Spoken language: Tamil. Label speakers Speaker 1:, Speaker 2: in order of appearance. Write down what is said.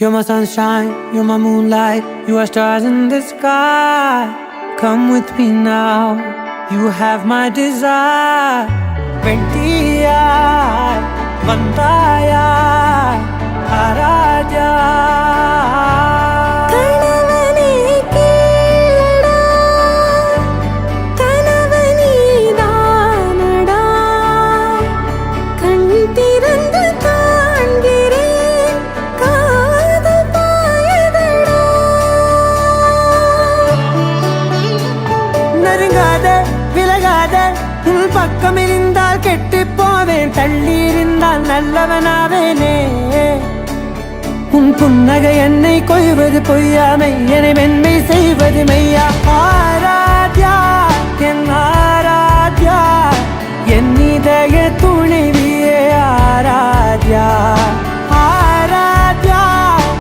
Speaker 1: You're my sunshine, you're my moonlight, you are stars in the sky. Come with me now, you have my desire. Vendiya, Vandaya, Araja. பக்கம் இருந்தால் கெட்டு போவேன், தள்ளி இருந்தால் நல்லவனாவேனே. உன் புன்னகை என்னை கொய்வது பொய்யாமை, என்னை மென்மை செய்வது மெய்யா. ஆராத்யா என்